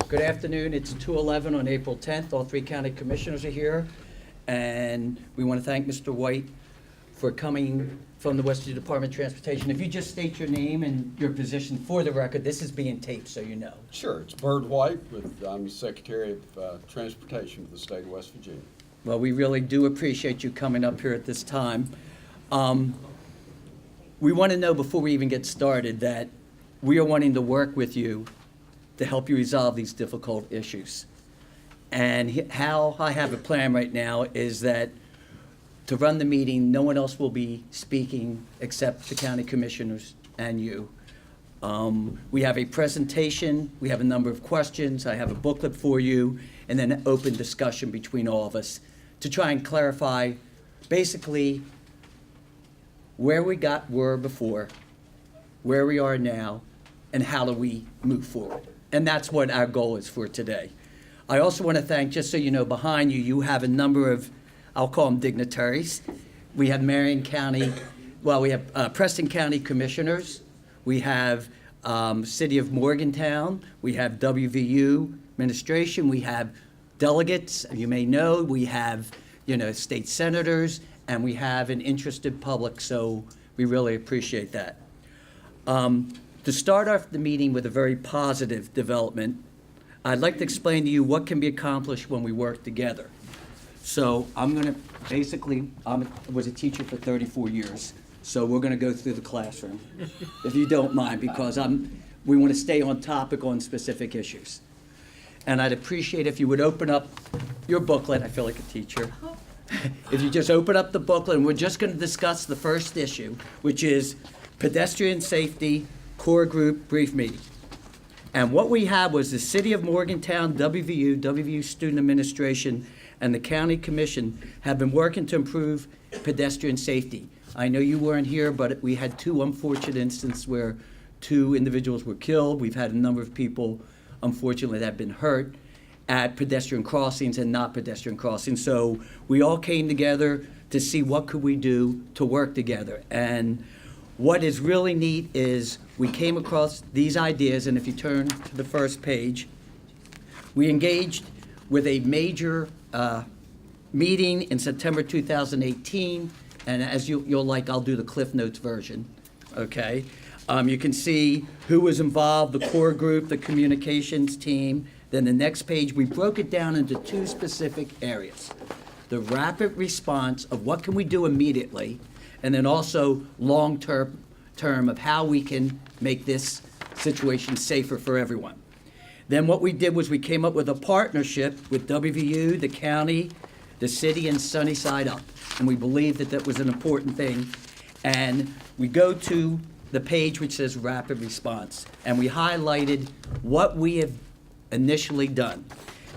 Good afternoon. It's 2:11 on April 10th. All three county commissioners are here. And we want to thank Mr. White for coming from the West Virginia Department of Transportation. If you just state your name and your position for the record, this is being taped, so you know. Sure. It's Byrd White. I'm the Secretary of Transportation for the state of West Virginia. Well, we really do appreciate you coming up here at this time. We want to know before we even get started that we are wanting to work with you to help you resolve these difficult issues. And how I have a plan right now is that to run the meeting, no one else will be speaking except the county commissioners and you. We have a presentation, we have a number of questions, I have a booklet for you, and then an open discussion between all of us to try and clarify basically where we were before, where we are now, and how do we move forward. And that's what our goal is for today. I also want to thank, just so you know, behind you, you have a number of, I'll call them dignitaries. We have Marion County, well, we have Preston County Commissioners. We have City of Morgantown. We have WVU administration. We have delegates, you may know. We have, state senators, and we have an interested public, so we really appreciate that. To start off the meeting with a very positive development, I'd like to explain to you what can be accomplished when we work together. So I'm going to basically, I was a teacher for 34 years, so we're going to go through the classroom, if you don't mind, because we want to stay on topic on specific issues. And I'd appreciate if you would open up your booklet. I feel like a teacher. If you just open up the booklet, and we're just going to discuss the first issue, which is pedestrian safety core group brief meeting. And what we had was the City of Morgantown, WVU Student Administration, and the County Commission have been working to improve pedestrian safety. I know you weren't here, but we had two unfortunate instances where two individuals were killed. We've had a number of people, unfortunately, that have been hurt at pedestrian crossings and not pedestrian crossings. So we all came together to see what could we do to work together. And what is really neat is we came across these ideas, and if you turn to the first page, we engaged with a major meeting in September 2018, and as you'll like, I'll do the Cliff Notes version, okay? You can see who was involved, the core group, the communications team. Then the next page, we broke it down into two specific areas. The rapid response of what can we do immediately, and then also long-term of how we can make this situation safer for everyone. Then what we did was we came up with a partnership with WVU, the county, the city, and Sunnyside Up. And we believed that that was an important thing. And we go to the page which says rapid response. And we highlighted what we have initially done.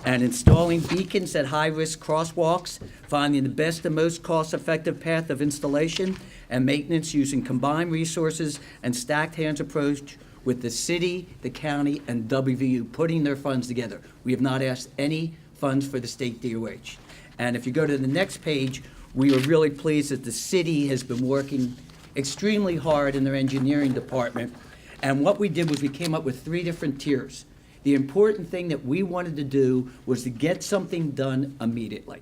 And installing beacons at high-risk crosswalks, finding the best and most cost-effective path of installation and maintenance using combined resources and stacked hands approach with the city, the county, and WVU, putting their funds together. We have not asked any funds for the state DOH. And if you go to the next page, we are really pleased that the city has been working extremely hard in their engineering department. And what we did was we came up with 3 different tiers. The important thing that we wanted to do was to get something done immediately.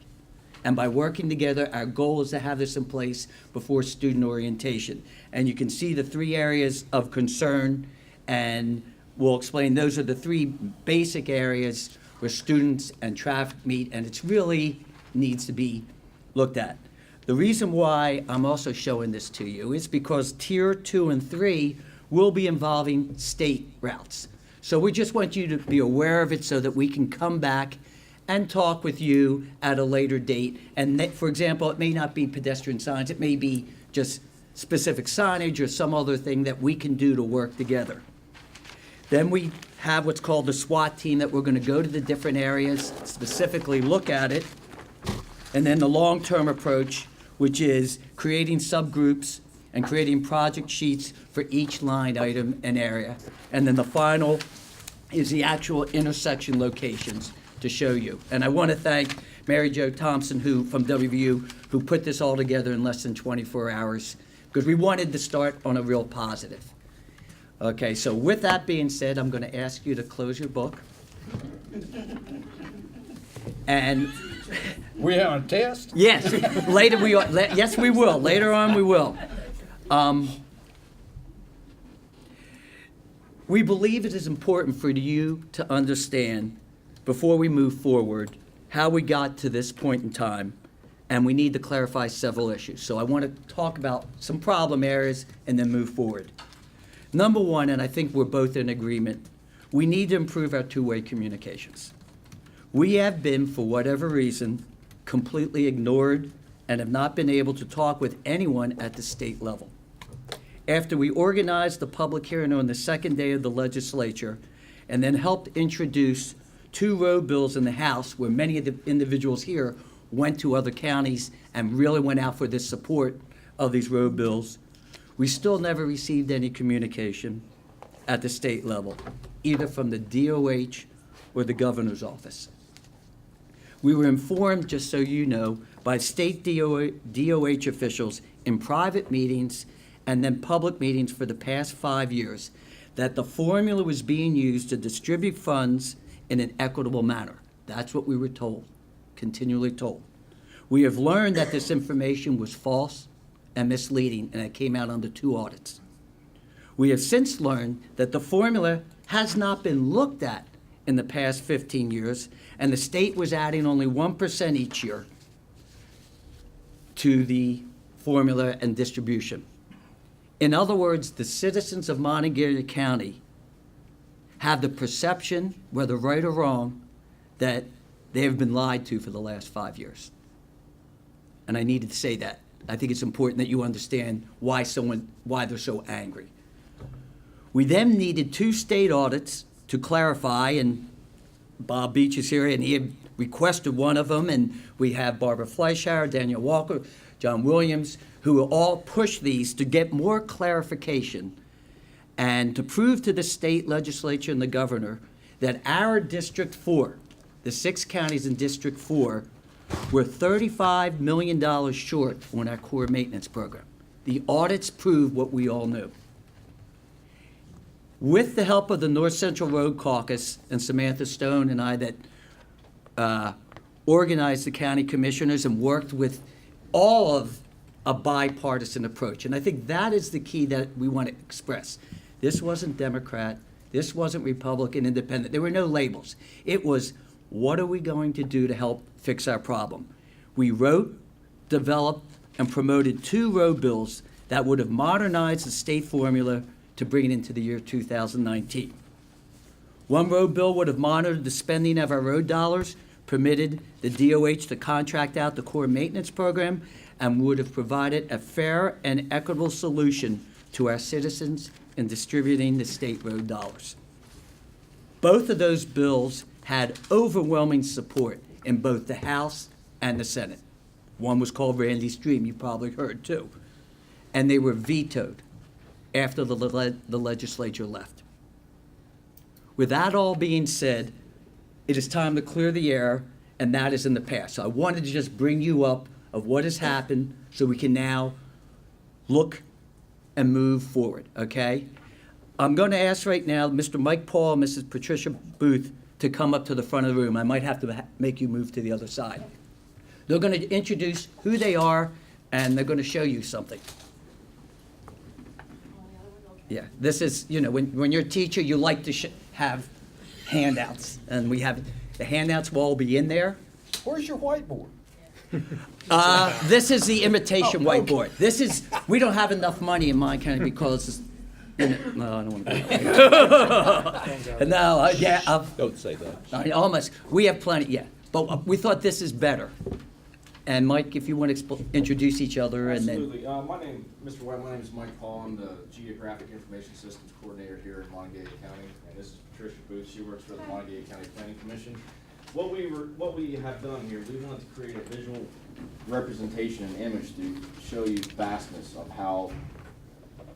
And by working together, our goal is to have this in place before student orientation. And you can see the 3 areas of concern, and we'll explain those are the 3 basic areas where students and traffic meet, and it really needs to be looked at. The reason why I'm also showing this to you is because tier 2 and 3 will be involving state routes. So we just want you to be aware of it so that we can come back and talk with you at a later date. And for example, it may not be pedestrian signs, it may be just specific signage or some other thing that we can do to work together. Then we have what's called the SWAT team that we're going to go to the different areas, specifically look at it. And then the long-term approach, which is creating subgroups and creating project sheets for each line item and area. And then the final is the actual intersection locations to show you. And I want to thank Mary Jo Thompson, from WVU, who put this all together in less than 24 hours, because we wanted to start on a real positive. Okay, so with that being said, I'm going to ask you to close your book. And We having a test? yes, later we are, yes, we will. Later on, we will. We believe it is important for you to understand, before we move forward, how we got to this point in time, and we need to clarify several issues. So I want to talk about some problem areas and then move forward. Number one, and I think we're both in agreement, we need to improve our two-way communications. We have been, for whatever reason, completely ignored and have not been able to talk with anyone at the state level. After we organized the public hearing on the second day of the legislature and then helped introduce two road bills in the House, where many of the individuals here went to other counties and really went out for the support of these road bills, we still never received any communication at the state level, either from the DOH or the governor's office. We were informed, just so you know, by state DOH officials in private meetings and then public meetings for the past 5 years that the formula was being used to distribute funds in an equitable manner. That's what we were told, continually told. We have learned that this information was false and misleading, and it came out under 2 audits. We have since learned that the formula has not been looked at in the past 15 years, and the state was adding only 1% each year to the formula and distribution. In other words, the citizens of Monongalia County have the perception, whether right or wrong, that they have been lied to for the last 5 years. And I needed to say that. I think it's important that you understand why they're so angry. We then needed 2 state audits to clarify, and Bob Beach is here, and he had requested one of them, and we have Barbara Fleischauer, Daniel Walker, John Williams, who all pushed these to get more clarification and to prove to the state legislature and the governor that our District 4, the 6 counties in District 4, were $35 million short on our core maintenance program. The audits proved what we all knew. With the help of the North Central Road Caucus and Samantha Stone and I that organized the county commissioners and worked with all of a bipartisan approach. And I think that is the key that we want to express. This wasn't Democrat. This wasn't Republican, Independent. There were no labels. It was, what are we going to do to help fix our problem? We wrote, developed, and promoted 2 road bills that would have modernized the state formula to bring it into the year 2019. One road bill would have monitored the spending of our road dollars, permitted the DOH to contract out the core maintenance program, and would have provided a fair and equitable solution to our citizens in distributing the state road dollars. Both of those bills had overwhelming support in both the House and the Senate. One was called Randy's Dream, you probably heard too. And they were vetoed after the legislature left. With that all being said, it is time to clear the air, and that is in the past. So I wanted to just bring you up of what has happened so we can now look and move forward, okay? I'm going to ask right now Mr. Mike Paul and Mrs. Patricia Booth to come up to the front of the room. I might have to make you move to the other side. They're going to introduce who they are, and they're going to show you something. Yeah, this is, you know, when you're a teacher, you like to have handouts, and we have, the handouts will all be in there. Where's your whiteboard? This is the imitation whiteboard. This is, we don't have enough money in Mon County because it's, no, I don't want to go that way. No, yeah. Don't say that. I almost, we have plenty, yeah. But we thought this is better. And Mike, if you want to introduce each other and then. Absolutely. Mr. White, my name is Mike Paul. I'm the Geographic Information Systems Coordinator here in Monongalia County. And this is Patricia Booth. She works for the Monongalia County Planning Commission. What we have done here, we wanted to create a visual representation and image to show you the vastness of how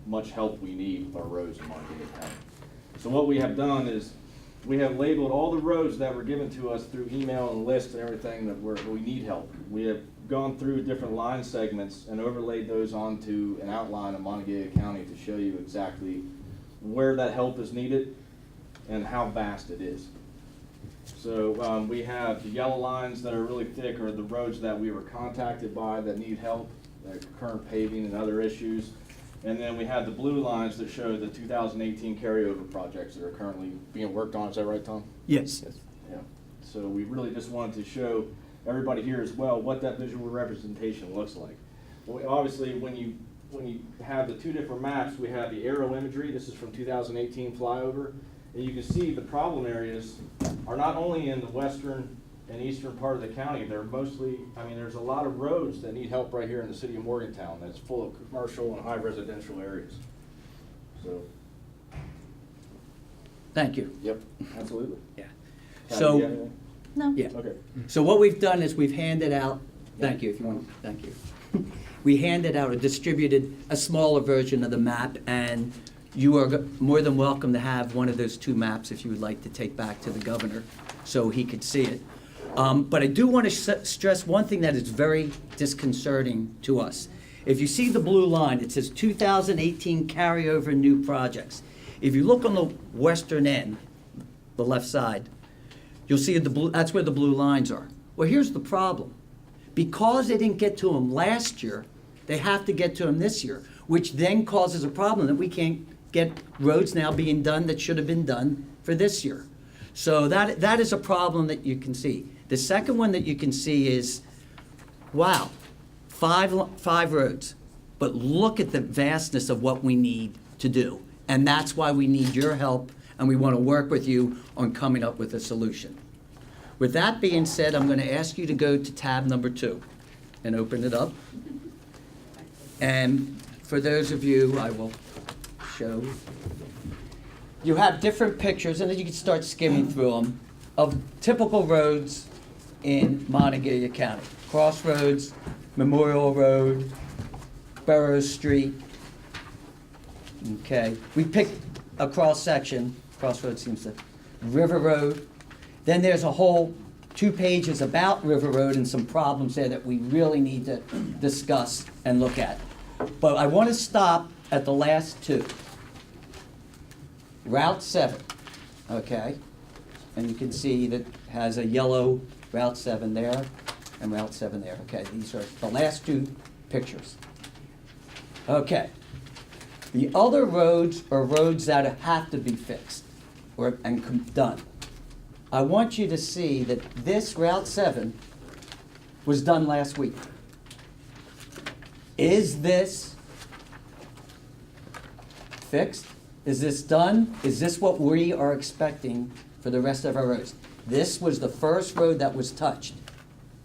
much help we need with our roads in Monongalia County. So what we have done is we have labeled all the roads that were given to us through email and lists and everything that we need help. We have gone through different line segments and overlaid those onto an outline of Monongalia County to show you exactly where that help is needed and how vast it is. So we have the yellow lines that are really thick are the roads that we were contacted by that need help, like current paving and other issues. And then we have the blue lines that show the 2018 carryover projects that are currently being worked on. Is that right, Tom? Yes. Yeah. So we really just wanted to show everybody here as well what that visual representation looks like. Well, obviously, when you have the two different maps, we have the aerial imagery. This is from 2018 flyover. And you can see the problem areas are not only in the western and eastern part of the county, they're mostly, I mean, there's a lot of roads that need help right here in the city of Morgantown that's full of commercial and high residential areas. So. Thank you. Yep, absolutely. Yeah. Patty, So, you got anything? No. yeah. Okay. So what we've done is we've handed out, thank you, if you want, thank you. We handed out or distributed a smaller version of the map, and you are more than welcome to have one of those two maps if you would like to take back to the governor so he could see it. But I do want to stress one thing that is very disconcerting to us. If you see the blue line, it says 2018 carryover new projects. If you look on the western end, the left side, you'll see the blue, that's where the blue lines are. Well, here's the problem. Because they didn't get to them last year, they have to get to them this year, which then causes a problem that we can't get roads now being done that should have been done for this year. So that is a problem that you can see. The second one that you can see is, wow, five roads, but look at the vastness of what we need to do. And that's why we need your help, and we want to work with you on coming up with a solution. With that being said, I'm going to ask you to go to tab number 2 and open it up. And for those of you, I will show. You have different pictures, and then you can start skimming through them, of typical roads in Monongalia County. Crossroads, Memorial Road, Burroughs Street. Okay, we picked a cross-section, Crossroads seems to, River Road. Then there's a whole 2 pages about River Road and some problems there that we really need to discuss and look at. But I want to stop at the last 2. Route 7, okay? And you can see that has a yellow Route 7 there and Route 7 there. Okay, these are the last 2 pictures. Okay. The other roads are roads that have to be fixed and done. I want you to see that this Route 7 was done last week. Is this fixed? Is this done? Is this what we are expecting for the rest of our roads? This was the first road that was touched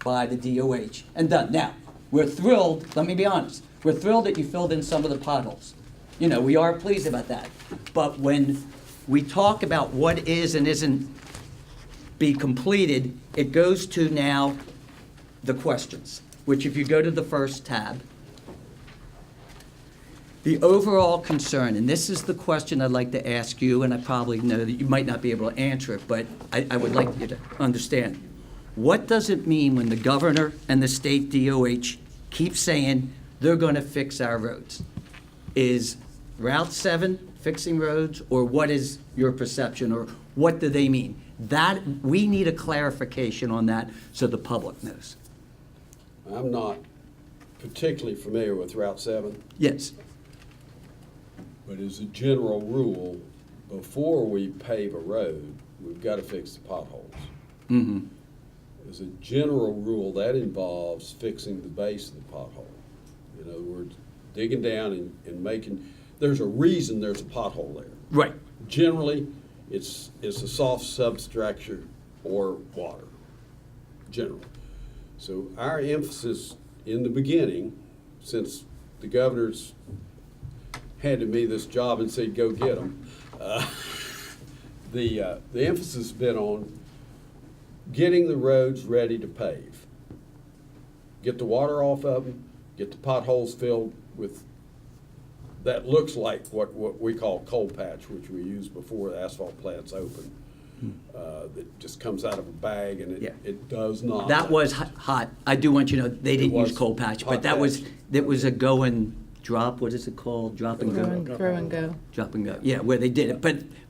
by the DOH and done. Now, we're thrilled, let me be honest, we're thrilled that you filled in some of the potholes. You know, we are pleased about that. But when we talk about what is and isn't be completed, it goes to now the questions, which if you go to the first tab, the overall concern, and this is the question I'd like to ask you, and I probably know that you might not be able to answer it, but I would like you to understand. What does it mean when the governor and the state DOH keep saying they're going to fix our roads? Is Route 7 fixing roads, or what is your perception, or what do they mean? That, we need a clarification on that so the public knows. I'm not particularly familiar with Route 7, Yes. but as a general rule, before we pave a road, we've got to fix the potholes. Mm-hmm. As a general rule, that involves fixing the base of the pothole. In other words, digging down and making, there's a reason there's a pothole there. Right. Generally, it's a soft substructure or water, generally. So our emphasis in the beginning, since the governor's handed me this job and said, go get them, the emphasis has been on getting the roads ready to pave. Get the water off of them, get the potholes filled with, that looks like what we call coal patch, which we use before the asphalt plant's open. That just comes out of a bag, and it does not. That was hot. I do want you to know, they didn't use coal patch, but that was a going what is it called? Drop and Throw go? and go. Drop and go, yeah, where they did it.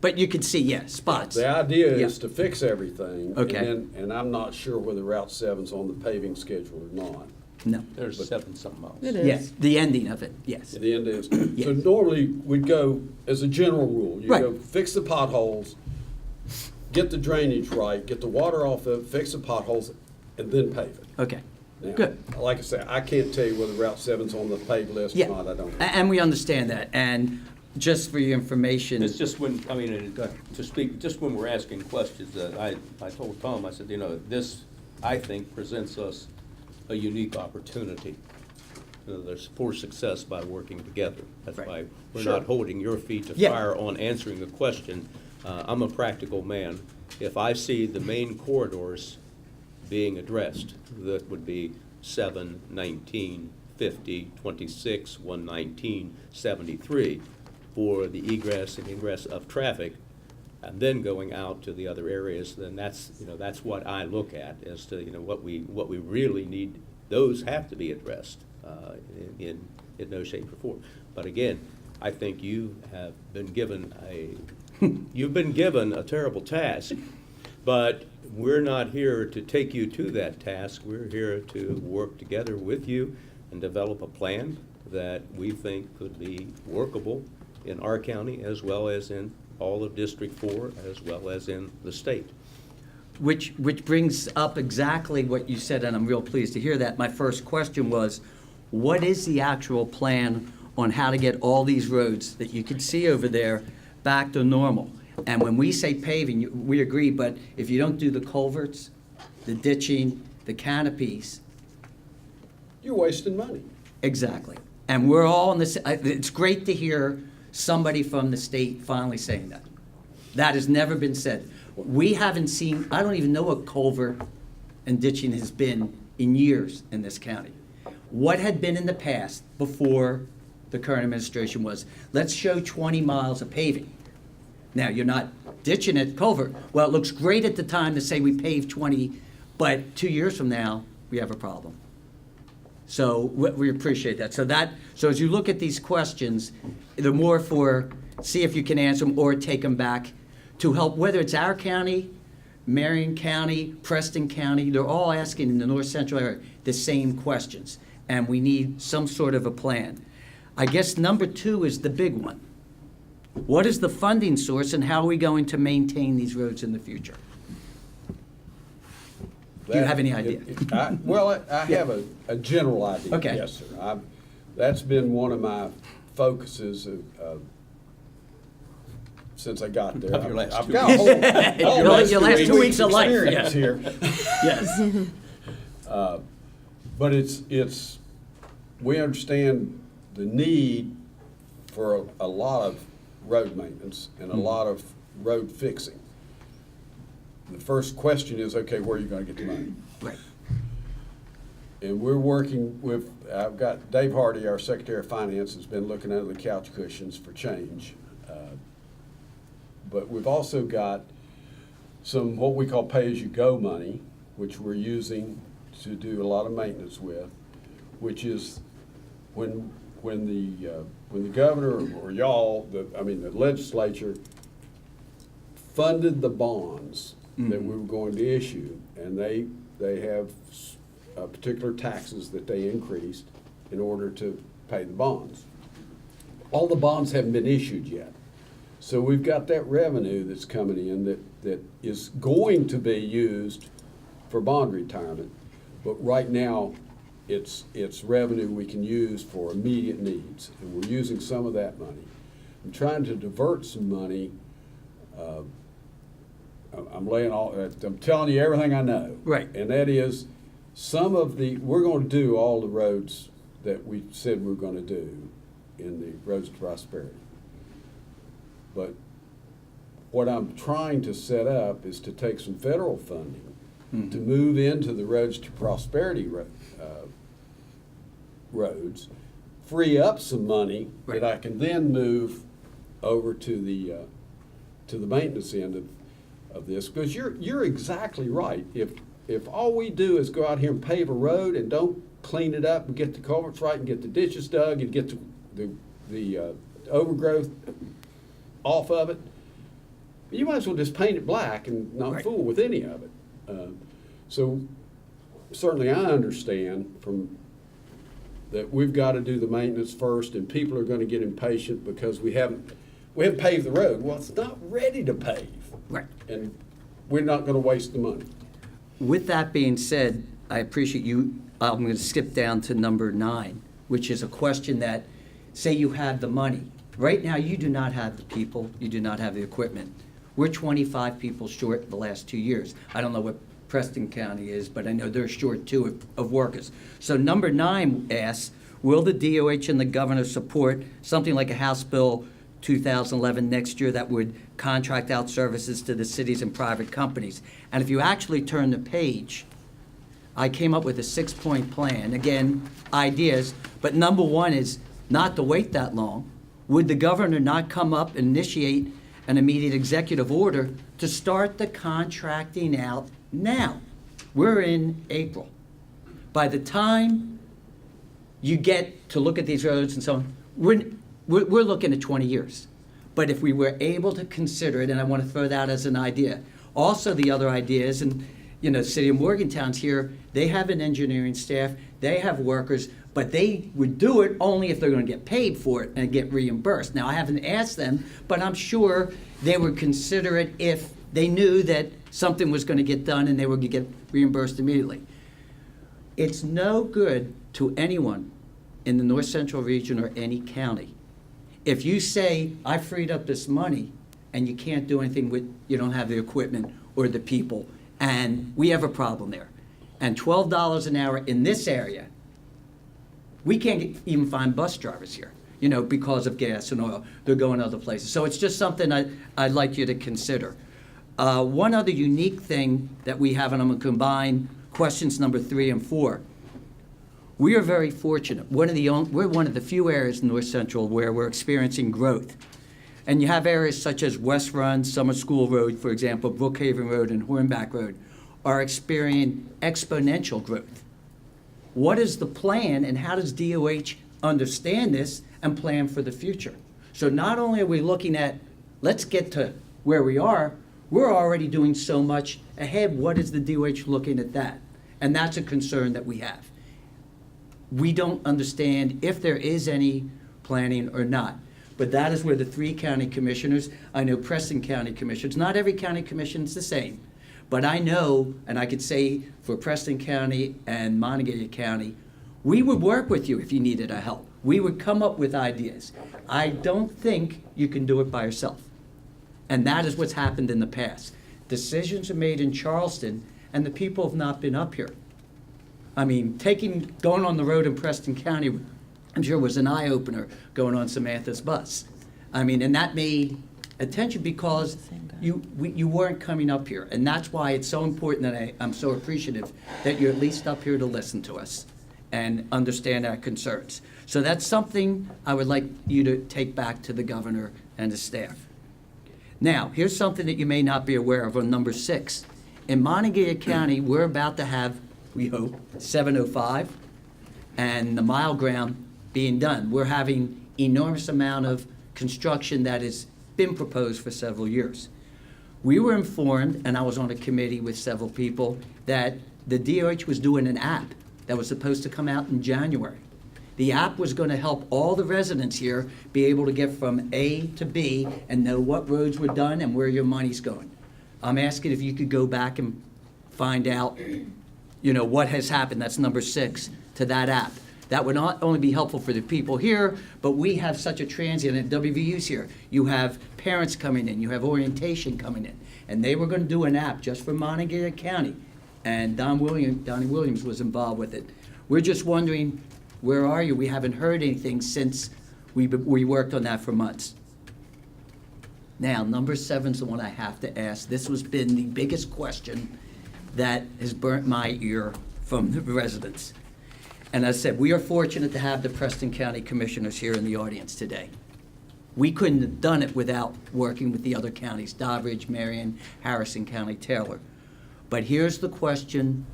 But you can see, yeah, spots. The idea Yeah. is to fix everything. Okay. And I'm not sure whether Route 7's on the paving schedule or not. No. There's seven something else. It Yeah, is. the ending of it, yes. The end is, Yeah. so normally we'd go, as a general rule, you Right. go fix the potholes, get the drainage right, get the water off of it, fix the potholes, and then pave it. Okay, Now, good. Like I said, I can't tell you whether Route 7's on the paved list or Yeah, not, I don't know. and we understand that, and just for your information. It's just when, I mean, to speak, just when we're asking questions, I told Tom, I said, this, I think, presents us a unique opportunity. There's for success by working together. That's Right. why we're Sure. not holding your feet to Yeah. fire on answering a question. I'm a practical man. If I see the main corridors being addressed, that would be 7, 19, 50, 26, 119, 73, for the egress and ingress of traffic, and then going out to the other areas, then that's what I look at as to, what we really need. Those have to be addressed in no shape or form. But again, I think you have been given you've been given a terrible task, but we're not here to take you to that task. We're here to work together with you and develop a plan that we think could be workable in our county as well as in all of District 4, as well as in the state. Which brings up exactly what you said, and I'm real pleased to hear that. My first question was, what is the actual plan on how to get all these roads that you can see over there back to normal? And when we say paving, we agree, but if you don't do the culverts, the ditching, the canopies, You're wasting money. exactly. And we're all in this, it's great to hear somebody from the state finally saying that. That has never been said. We haven't seen, I don't even know what culvert and ditching has been in years in this county. What had been in the past before the current administration was, let's show 20 miles of paving. Now, you're not ditching it, culvert. Well, it looks great at the time to say we paved 20, but 2 years from now, we have a problem. So we appreciate that. So as you look at these questions, the more see if you can answer them or take them back to help, whether it's our county, Marion County, Preston County, they're all asking in the north central area the same questions. And we need some sort of a plan. I guess number 2 is the big one. What is the funding source and how are we going to maintain these roads in the future? Do you have any idea? I have a general idea. Okay. Yes, sir. That's been one of my focuses since I got there. Of your last I've 2 got weeks. a whole Your last 2 weeks of life, experience yeah. here. Yes. But we understand the need for a lot of road maintenance and a lot of road fixing. The first question is, okay, where are you gonna get the money? Right. And we're working with, I've got Dave Hardy, our Secretary of Finance, has been looking under the couch cushions for change. But we've also got some what we call pay-as-you-go money, which we're using to do a lot of maintenance with, which is when the governor or y'all, the legislature funded the bonds that we were going to issue, and they have particular taxes that they increased in order to pay the bonds. All the bonds haven't been issued yet. So we've got that revenue that's coming in that is going to be used for bond retirement, but right now it's revenue we can use for immediate needs, and we're using some of that money. I'm trying to divert some money. I'm telling you everything I know. Right. And that is, we're going to do all the roads that we said we're going to do in the Roads to Prosperity. But what I'm trying to set up is to take some federal funding to move into the Roads to Prosperity roads, free up some money that I can then move over to the maintenance end of this. Because you're exactly right. If all we do is go out here and pave a road and don't clean it up and get the culverts right and get the ditches dug and get the overgrowth off of it, you might as well just paint it black and not Right. fool with any of it. So certainly I understand from that we've got to do the maintenance first, and people are going to get impatient because we haven't paved the road. Well, it's not ready to pave. Right. And we're not going to waste the money. With that being said, I appreciate you. I'm going to skip down to number 9, which is a question that, say you have the money. Right now, you do not have the people, you do not have the equipment. We're 25 people short the last 2 years. I don't know what Preston County is, but I know they're short too of workers. So number 9 asks, will the DOH and the governor support something like a House Bill 2011 next year that would contract out services to the cities and private companies? And if you actually turn the page, I came up with a 6-point plan. Again, ideas, but number 1 is not to wait that long. Would the governor not come up and initiate an immediate executive order to start the contracting out now? We're in April. By the time you get to look at these roads and so on, we're looking at 20 years. But if we were able to consider it, and I want to throw that as an idea. Also, the other ideas, and you know, the city of Morgantown's here, they have an engineering staff, they have workers, but they would do it only if they're going to get paid for it and get reimbursed. Now, I haven't asked them, but I'm sure they would consider it if they knew that something was going to get done and they would get reimbursed immediately. It's no good to anyone in the North Central region or any county if you say, I freed up this money, and you can't do anything with, you don't have the equipment or the people, and we have a problem there. And $12 an hour in this area, we can't even find bus drivers here, you know, because of gas and oil. They're going other places. So it's just something I'd like you to consider. One other unique thing that we have, and I'm going to combine questions number 3 and 4. We are very fortunate. We're one of the few areas in North Central where we're experiencing growth. And you have areas such as West Run, Summer School Road, for example, Brookhaven Road and Hornback Road are experiencing exponential growth. What is the plan, and how does DOH understand this and plan for the future? So not only are we looking at, let's get to where we are, we're already doing so much ahead. What is the DOH looking at that? And that's a concern that we have. We don't understand if there is any planning or not. But that is where the 3 county commissioners, I know Preston County Commissioners, not every county commission is the same, but I know, and I could say for Preston County and Monongalia County, we would work with you if you needed our help. We would come up with ideas. I don't think you can do it by yourself. And that is what's happened in the past. Decisions are made in Charleston, and the people have not been up here. I mean, going on the road in Preston County, I'm sure was an eye-opener going on Samantha's bus. I mean, and that made attention because you weren't coming up here. And that's why it's so important that I'm so appreciative that you're at least up here to listen to us and understand our concerns. So that's something I would like you to take back to the governor and the staff. Now, here's something that you may not be aware of on number 6. In Monongalia County, we're about to have, we hope, 705 and the mile ground being done. We're having enormous amount of construction that has been proposed for several years. We were informed, and I was on a committee with several people, that the DOH was doing an app that was supposed to come out in January. The app was going to help all the residents here be able to get from A to B and know what roads were done and where your money's going. I'm asking if you could go back and find out, you know, what has happened. That's number 6 to that app. That would not only be helpful for the people here, but we have such a transient, and WVU's here. You have parents coming in, you have orientation coming in, and they were going to do an app just for Monongalia County, and Donnie Williams was involved with it. We're just wondering, where are you? We haven't heard anything since we worked on that for months. Now, number 7 is the one I have to ask. This has been the biggest question that has burnt my ear from the residents. And as I said, we are fortunate to have the Preston County Commissioners here in the audience today. We couldn't have done it without working with the other counties, Doveridge, Marion, Harrison County, Taylor. But here's the question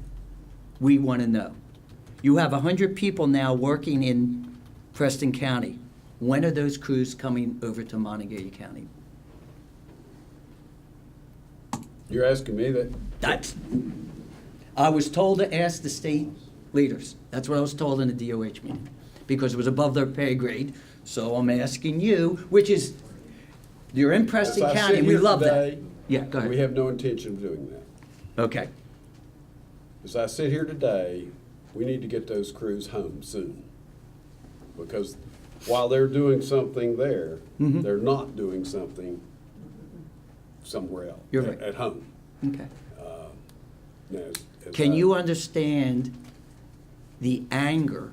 we want to know. You have 100 people now working in Preston County. When are those crews coming over to Monongalia County? You're asking me that? That's, I was told to ask the state leaders. That's what I was told in the DOH meeting, because it was above their pay grade. So I'm asking you, which is, you're in Preston As I County, sit and we here love that. today, Yeah, go We ahead. have no intention of doing that. Okay, As I sit here today, we need to get those crews home soon. Because while they're doing something there, Mhm. they're not doing something somewhere else. You're right. At home. okay. Now, as Can I- you understand the anger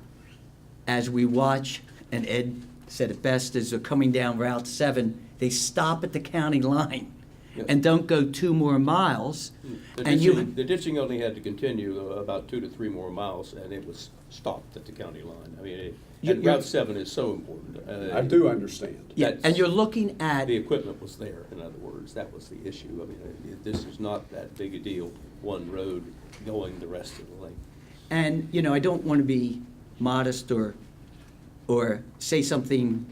as we watch, and Ed said it best, as they're coming down Route 7, they stop at the county line Yes. and don't go 2 more miles, The and you, ditching only had to continue about 2 to 3 more miles, and it was stopped at the county line. I mean, and You're- Route 7 is so important. I do understand. yeah, and that's- you're looking at, The equipment was there, in other words, that was the issue. I mean, this is not that big a deal, one road going the rest of the length. and, you know, I don't want to be modest or say something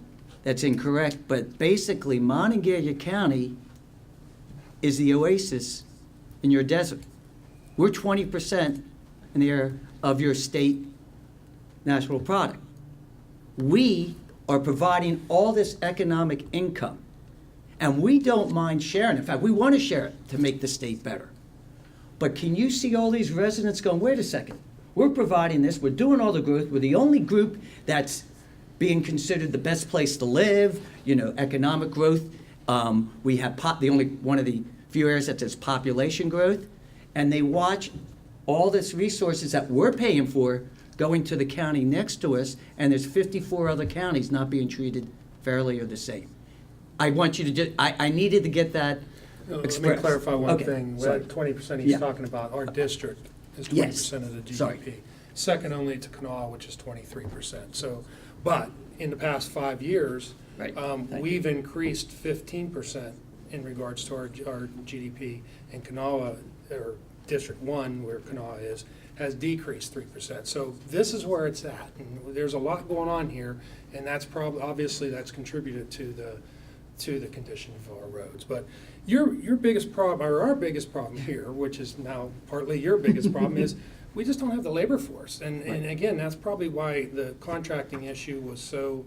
that's incorrect, but basically Monongalia County is the oasis in your desert. We're 20% in the area of your state national product. We are providing all this economic income, and we don't mind sharing. In fact, we want to share it to make the state better. But can you see all these residents going, wait a second, we're providing this, we're doing all the growth, we're the only group that's being considered the best place to live, you know, economic growth. We have the only one of the few areas that there's population growth, and they watch all this resources that we're paying for going to the county next to us, and there's 54 other counties not being treated fairly or the same. I want you to just, I needed to get that Let me expressed. clarify one Okay, thing. sorry. That 20% Yeah. he's talking about, our district is Yes. 20% of the GDP. Sorry. Second only to Kanawha, which is 23%. So, but in the past 5 years, Right. Thank we've increased 15% in regards to our GDP. And Kanawha, or District 1, where Kanawha is, has decreased 3%. So this is where it's at. And there's a lot going on here, and that's probably, obviously, that's contributed to the condition of our roads. But your biggest problem, or our biggest problem here, which is now partly your biggest problem, is we just don't have the labor force. And again, that's probably why the contracting issue was so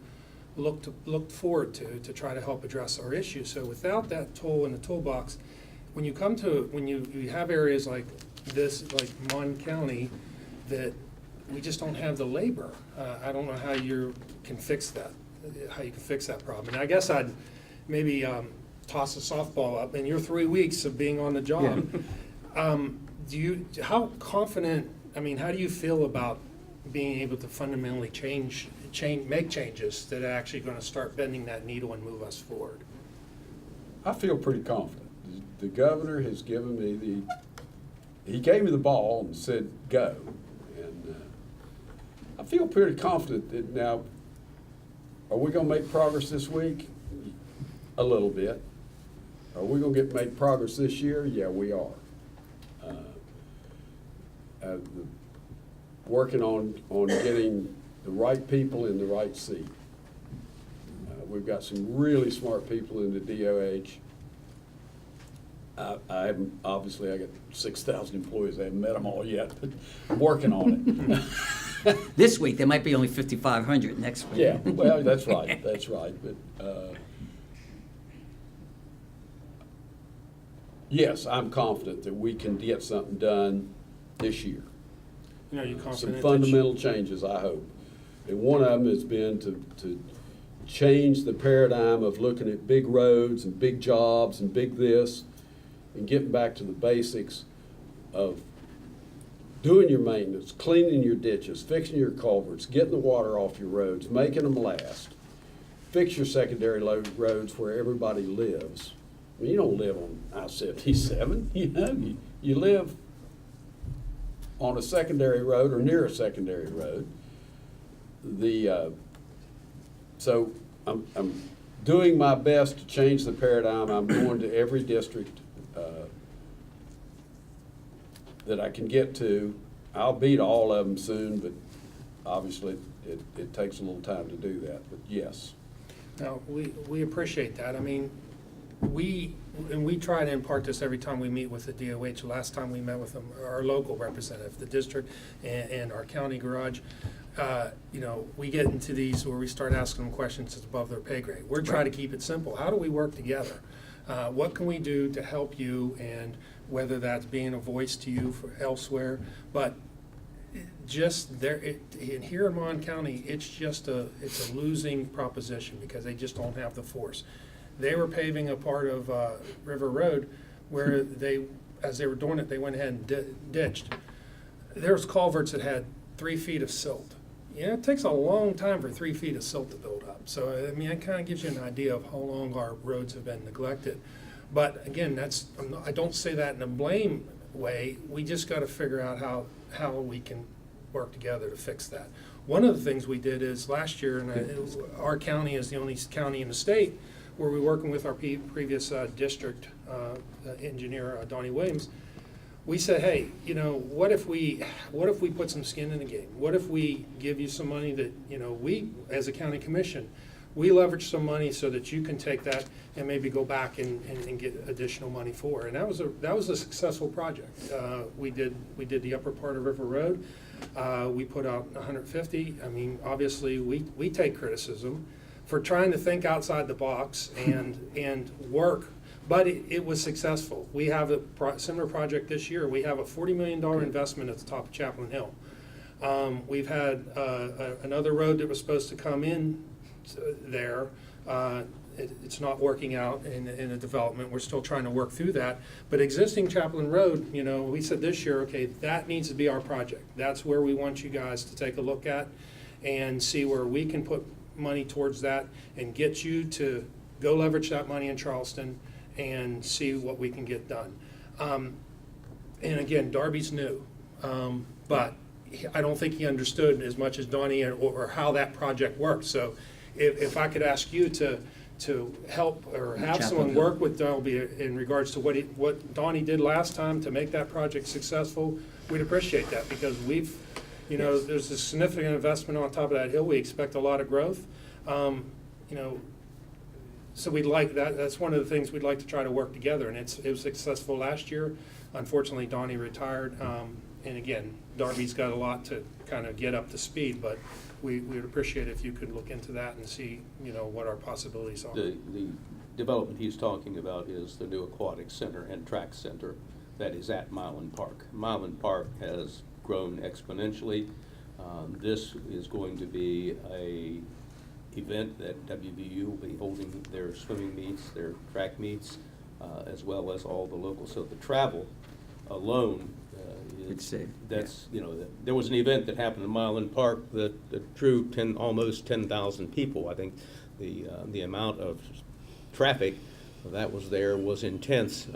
looked forward to try to help address our issue. So without that tool in the toolbox, when you have areas like this, like Mon County, that we just don't have the labor. I don't know how you can fix that, problem. And I guess I'd maybe toss a softball up in your 3 weeks of being on the job. How confident, I mean, how do you feel about being able to fundamentally make changes that are actually going to start bending that needle and move us forward? I feel pretty confident. The governor has given me he gave me the ball and said, go. And I feel pretty confident that now, are we gonna make progress this week? A little bit. Are we gonna make progress this year? Yeah, we are. Working on getting the right people in the right seat. We've got some really smart people in the DOH. I haven't, obviously, I got 6,000 employees. I haven't met them all yet, but I'm working on it. This week, there might be only 5,500 next week. Yeah, well, that's right, that's right. But yes, I'm confident that we can get something done this year. You know, you confident Some that fundamental changes, I hope. And one of them has been to change the paradigm of looking at big roads and big jobs and big this, and getting back to the basics of doing your maintenance, cleaning your ditches, fixing your culverts, getting the water off your roads, making them last. Fix your secondary roads where everybody lives. I mean, you don't live on I-77, you know, you live on a secondary road or near a secondary road. So I'm doing my best to change the paradigm. I'm going to every district that I can get to. I'll beat all of them soon, but obviously it takes a little time to do that. But yes, No, we appreciate that. I mean, we try to impart this every time we meet with the DOH. Last time we met with them, our local representative, the district and our county garage, you know, we get into these where we start asking them questions that's above their pay grade. We're trying to keep it simple. How do we work together? What can we do to help you, and whether that's being a voice to you for elsewhere, but just there, here in Mon County, it's a losing proposition because they just don't have the force. They were paving a part of River Road where as they were doing it, they went ahead and ditched. There's culverts that had 3 feet of silt. You know, it takes a long time for 3 feet of silt to build up. So, I mean, that kind of gives you an idea of how long our roads have been neglected. But again, I don't say that in a blame way. We just got to figure out how we can work together to fix that. One of the things we did is last year, and our county is the only county in the state where we're working with our previous district engineer, Donnie Williams. We said, hey, you know, what if we put some skin in the game? What if we give you some money that, you know, we, as a county commission, we leverage some money so that you can take that and maybe go back and get additional money for. And that was a successful project. We did the upper part of River Road. We put out 150. I mean, obviously, we take criticism for trying to think outside the box and work, but it was successful. We have a similar project this year. We have a $40 million investment at the top of Chaplain Hill. We've had another road that was supposed to come in there. It's not working out in the development. We're still trying to work through that. But existing Chaplain Road, you know, we said this year, okay, that needs to be our project. That's where we want you guys to take a look at and see where we can put money towards that and get you to go leverage that money in Charleston and see what we can get done. And again, Darby's new, but I don't think he understood as much as Donnie or how that project worked. So if I could ask you to help or have someone work with Darby in regards to what Donnie did last time to make that project successful, we'd appreciate that, because we've, you know, there's a significant investment on top of that hill. We expect a lot of growth. You know, so we'd like that. That's one of the things we'd like to try to work together, and it was successful last year. Unfortunately, Donnie retired, and again, Darby's got a lot to kind of get up to speed, but we would appreciate if you could look into that and see, you know, what our possibilities are. The development he's talking about is the new aquatic center and track center that is at Mylan Park. Mylan Park has grown exponentially. This is going to be a event that WVU will be holding their swimming meets, their track meets, as well as all the locals. So the travel alone that's, you know, there was an event that happened in Mylan Park that drew almost 10,000 people. I think the amount of traffic that was there was intense.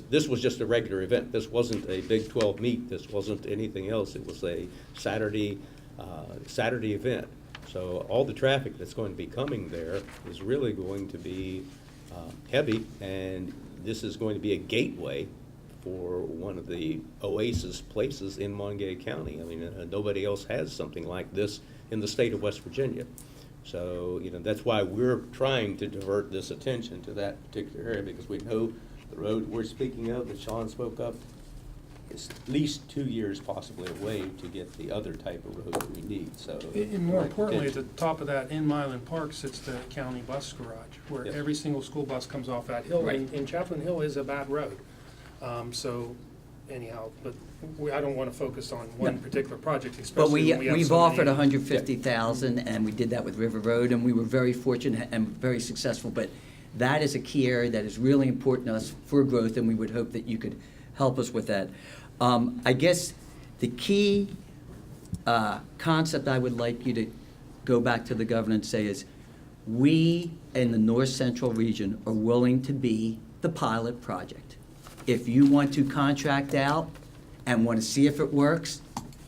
This was just a regular event. This wasn't a Big 12 meet. This wasn't anything else. It was a Saturday event. So all the traffic that's going to be coming there is really going to be heavy, and this is going to be a gateway for one of the oasis places in Monongalia County. I mean, nobody else has something like this in the state of West Virginia. So, you know, that's why we're trying to divert this attention to that particular area, because we know the road we're speaking of that Sean spoke of is at least 2 years possibly away to get the other type of road that we need. So, and more importantly, at the top of that, in Mylan Park, sits the county bus garage, where Yes. every single school bus comes off that hill. Right. And Chaplain Hill is a bad road. So anyhow, but I don't want to focus on one particular project, But especially when we have we've so offered many. $150,000, and we did that with River Road, and we were very fortunate and very successful. But that is a key area that is really important to us for growth, and we would hope that you could help us with that. I guess the key concept I would like you to go back to the governor and say is, we in the North Central region are willing to be the pilot project. If you want to contract out and want to see if it works,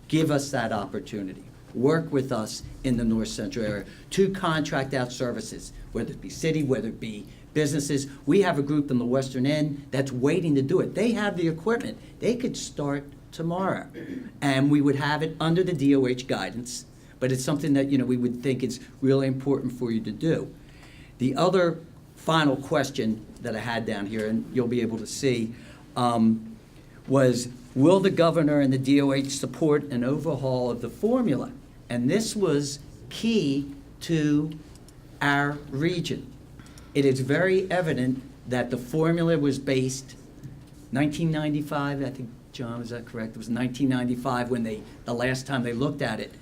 give us that opportunity. Work with us in the North Central area to contract out services, whether it be city, whether it be businesses. We have a group in the western end that's waiting to do it. They have the equipment. They could start tomorrow. And we would have it under the DOH guidance, but it's something that, you know, we would think is really important for you to do. The other final question that I had down here, and you'll be able to see, was, will the governor and the DOH support an overhaul of the formula? And this was key to our region. It is very evident that the formula was based 1995, I think, John, is that correct? It was 1995 when the last time they looked at it.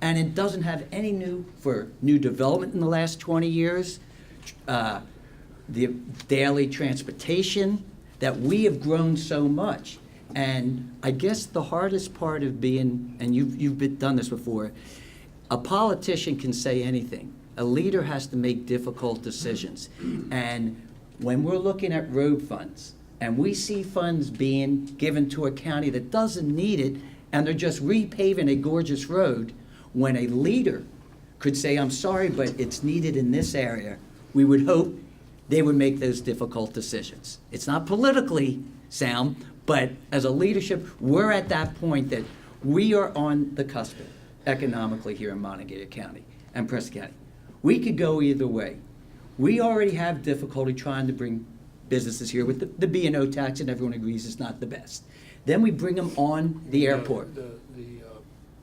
And it doesn't have any new development in the last 20 years, the daily transportation, that we have grown so much. And I guess the hardest part of being, and you've done this before, a politician can say anything. A leader has to make difficult decisions. And when we're looking at road funds, and we see funds being given to a county that doesn't need it, and they're just repaving a gorgeous road, when a leader could say, I'm sorry, but it's needed in this area, we would hope they would make those difficult decisions. It's not politically sound, but as a leadership, we're at that point that we are on the cusp economically here in Monongalia County and Preston County. We could go either way. We already have difficulty trying to bring businesses here with the B&O tax, and everyone agrees it's not the best. Then we bring them on the airport. The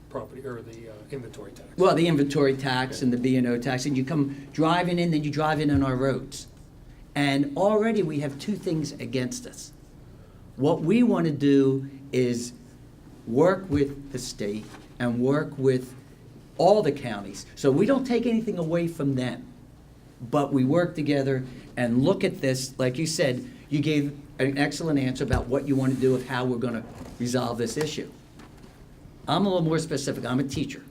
property, or the inventory tax. Well, the inventory tax and the B&O tax, and you come driving in, then you drive in on our roads. And already we have two things against us. What we want to do is work with the state and work with all the counties. So we don't take anything away from them, but we work together and look at this. Like you said, you gave an excellent answer about what you want to do of how we're going to resolve this issue. I'm a little more specific. I'm a teacher.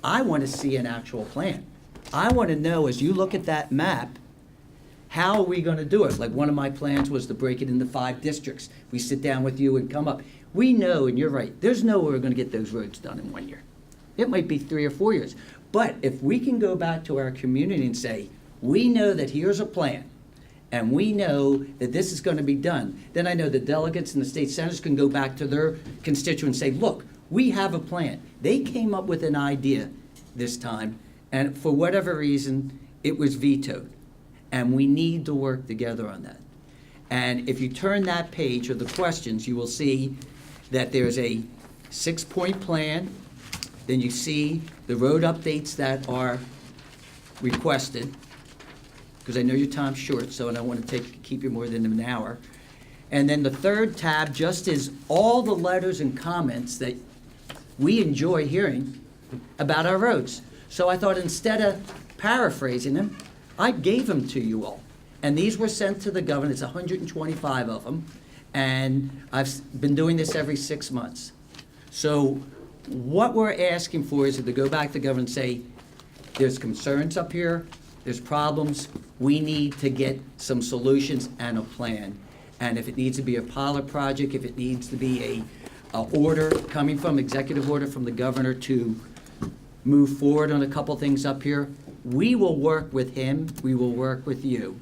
I want to see an actual plan. I want to know, as you look at that map, how are we going to do it? Like, one of my plans was to break it into 5 districts. We sit down with you and come up. We know, and you're right, there's no way we're going to get those roads done in 1 year. It might be 3 or 4 years. But if we can go back to our community and say, we know that here's a plan, and we know that this is going to be done, then I know the delegates and the state senators can go back to their constituents and say, look, we have a plan. They came up with an idea this time, and for whatever reason, it was vetoed. And we need to work together on that. And if you turn that page of the questions, you will see that there's a 6-point plan. Then you see the road updates that are requested, because I know your time's short, so I don't want to keep you more than an hour. And then the third tab just is all the letters and comments that we enjoy hearing about our roads. So I thought, instead of paraphrasing them, I gave them to you all. And these were sent to the governor. It's 125 of them. And I've been doing this every 6 months. So what we're asking for is to go back to the governor and say, there's concerns up here, there's problems, we need to get some solutions and a plan. And if it needs to be a pilot project, if it needs to be a order coming from, executive order from the governor to move forward on a couple things up here, we will work with him, we will work with you.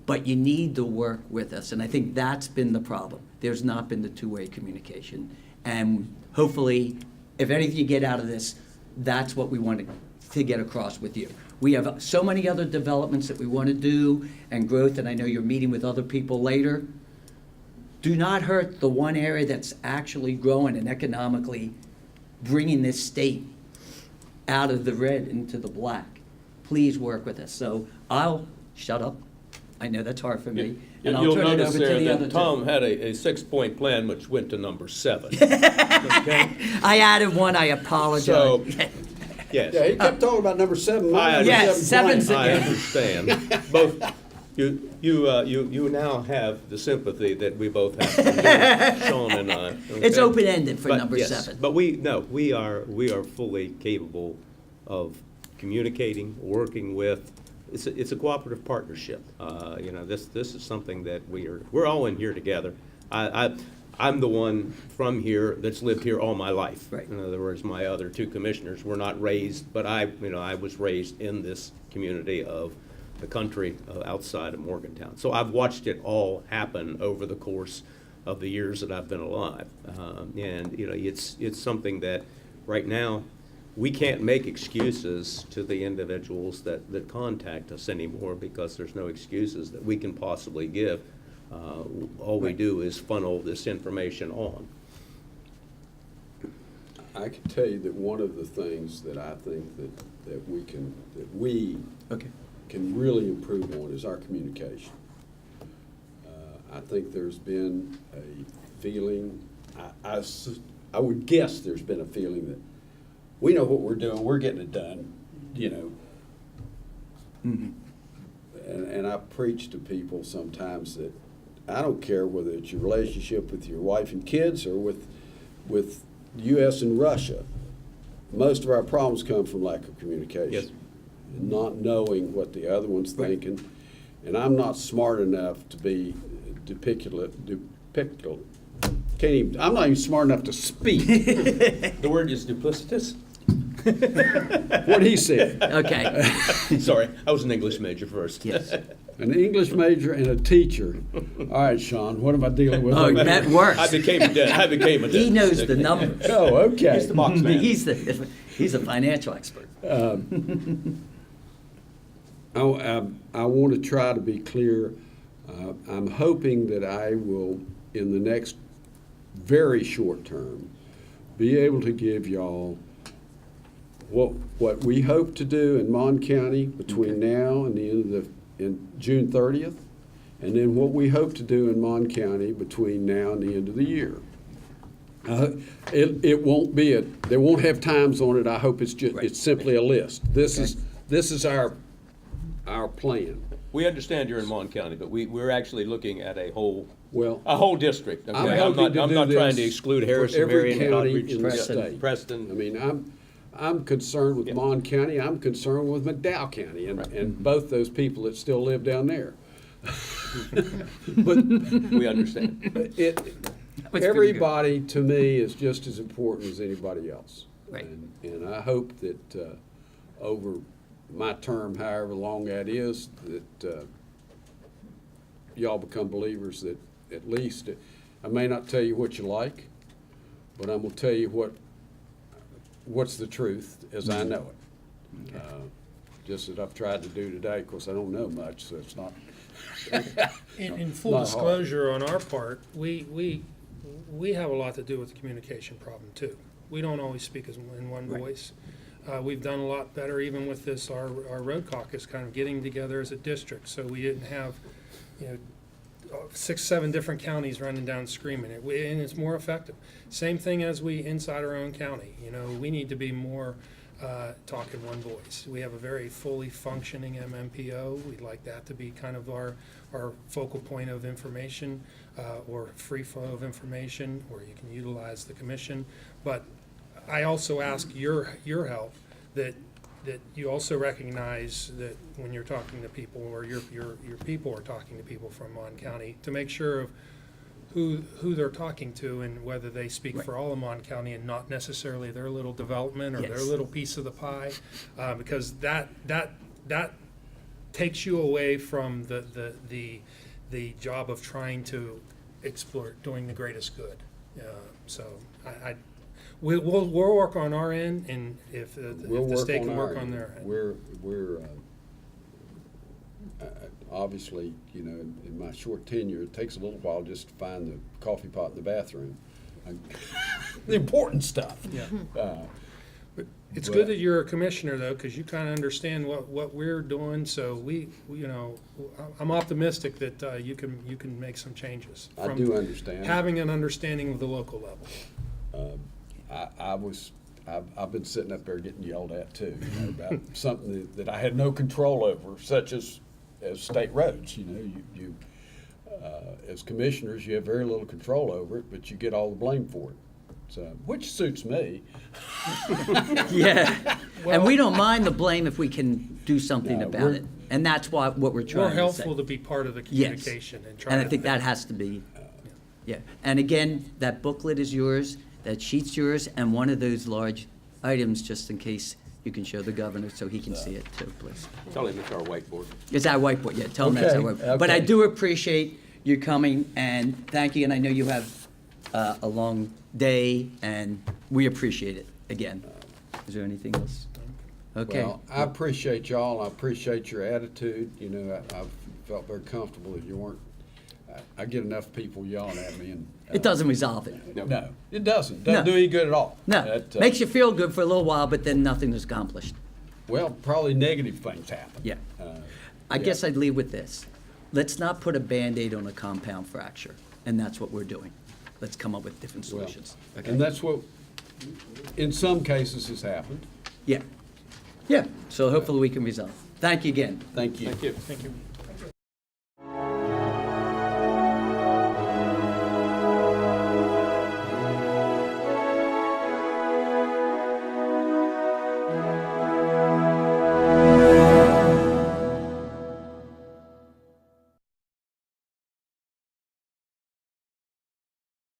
But you need to work with us, and I think that's been the problem. There's not been the two-way communication. And hopefully, if anything you get out of this, that's what we want to get across with you. We have so many other developments that we want to do and growth, and I know you're meeting with other people later. Do not hurt the one area that's actually growing and economically bringing this state out of the red into the black. Please work with us. So I'll shut up. I know that's hard for me. And I'll You'll turn it notice over to there the other that two. Tom had a 6-point plan which went to number 7. Okay? I added one, I apologize. So, yes. Yeah, he kept talking about number 7. I Yes, Seven seven's twenty. I understand. Both, you now have the sympathy that we both have from you, Sean and I. It's okay? open-ended for But number yes, 7. But we are fully capable of communicating, working with. It's a cooperative partnership. This is something that we're all in here together. I'm the one from here that's lived here all my life. Right. In other words, my other 2 commissioners were not raised, but I was raised in this community of the country outside of Morgantown. So I've watched it all happen over the course of the years that I've been alive. It's something that right now we can't make excuses to the individuals that contact us anymore because there's no excuses that we can possibly give. All we do is funnel this information on. I can tell you that one of the things that I think that we Okay. can really improve on is our communication. I think there's been a feeling, I would guess there's been a feeling that we know what we're doing, we're getting it done, you know. And I preach to people sometimes that I don't care whether it's your relationship with your wife and kids or with U.S. and Russia. Most of our problems come from lack of communication. Yes. And not knowing what the other one's thinking. And I'm not smart enough to be I'm not even smart enough to speak The word is duplicitous? what he said. Okay. Sorry, I was an English major first. Yes. An English major and a teacher. All right, Sean, what am I dealing with? Oh, that works. I became a dentist. He knows the numbers. Oh, okay. He's the box man. He's a financial expert. I want to try to be clear. I'm hoping that I will, in the next very short term, be able to give y'all what we hope to do in Mon County between now and the end of in June 30th, and then what we hope to do in Mon County between now and the end of the year. It won't be they won't have times on it. I hope it's just it's simply a list. This is our plan. We understand you're in Mon County, but we're actually looking at a whole district. Okay? I'm hoping to I'm do not trying to this exclude for Harrison, every Marion, county Doddridge, in the state. Preston. I mean, I'm concerned with Mon County. I'm concerned with McDowell County and both those people that still live down there. But We understand. everybody to me is just as important as anybody else. Right. And I hope that over my term, however long that is, that y'all become believers that at least, I may not tell you what you like, but I'm gonna tell you what's the truth as I know it. Just as I've tried to do today, of course, I don't know much, so it's not. In full Not hard. disclosure on our part, we have a lot to do with the communication problem too. We don't always speak in one voice. We've done a lot better even with this, our road caucus kind of getting together as a district, so we didn't have, 6, 7 different counties running down screaming it, and it's more effective. Same thing as we inside our own county, we need to be more talk in one voice. We have a very fully functioning MMPO. We'd like that to be kind of our focal point of information or free flow of information, or you can utilize the commission. But I also ask your help that you also recognize that when you're talking to people, or your people are talking to people from Mon County, to make sure of who they're talking to and whether they speak for all of Mon County and not necessarily their little development or their Yes. little piece of the pie, because that takes you away from the job of trying to explore doing the greatest good. So we'll work on our end, and if the state can work on their end. We're obviously, in my short tenure, it takes a little while just to find the coffee pot in the bathroom. The important stuff. Yeah. But It's good that you're a commissioner, though, because you kind of understand what we're doing. So I'm optimistic that you can make some changes. I from do understand. having an understanding of the local level. I've been sitting up there getting yelled at too, about something that I had no control over, such as state roads. You as commissioners, you have very little control over it, but you get all the blame for it. So, which suits me. Yeah. And we don't mind the blame if we can do something No, about it. And that's what we're trying More to say. helpful to be part of the Yes. communication and try And I to think that has to be, yeah. And again, that booklet is yours, that sheet's yours, and one of those large items, just in case you can show the governor so he can see it too, please. Tell him it's our whiteboard. It's our whiteboard, yeah, tell him that's our Okay, whiteboard. But I okay. do appreciate you coming, and thank you, and I know you have a long day, and we appreciate it, again. Is there anything else? Okay. Well, I appreciate y'all, I appreciate your attitude, you know, I've felt very comfortable that you weren't, I get enough people yelling at me and. It doesn't resolve it. No, it doesn't, No. doesn't do any good at all. No, That, makes you feel good for a little while, but then nothing is accomplished. Well, probably negative things happen. Yeah. I Yeah. guess I'd leave with this. Let's not put a Band-Aid on a compound fracture, and that's what we're doing. Let's come up with different Well, solutions. Okay? and that's what, in some cases, has happened. Yeah. Yeah, so hopefully we can resolve. Thank you again. Thank you. Thank you.